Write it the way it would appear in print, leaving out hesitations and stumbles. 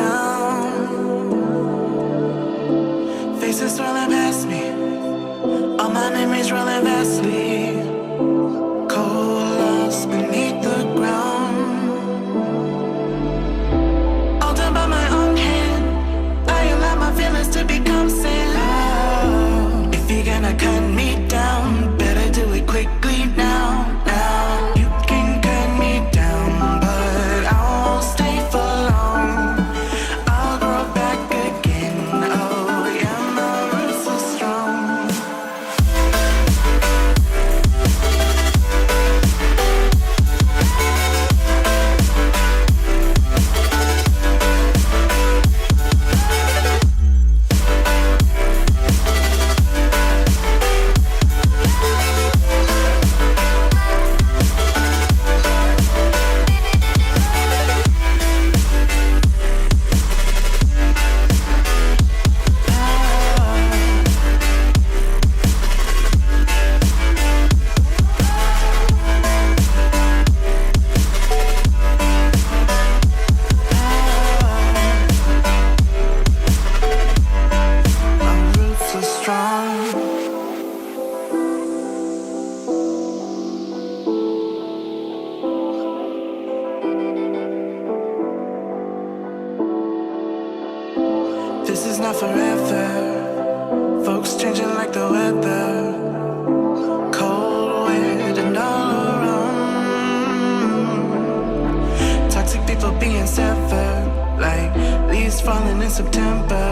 down. Faces swirling past me, all my memories rolling vastly. Cold lost beneath the ground. All done by my own hand, I allow my feelings to become sand. If you're gonna cut me down, better do it quickly now. You can cut me down, but I won't stay for long. I'll grow back again. Oh yeah, my roots are strong. This is not forever. Folks changing like the weather. Cold, wet, and all around. Toxic people being severed, like leaves falling in September.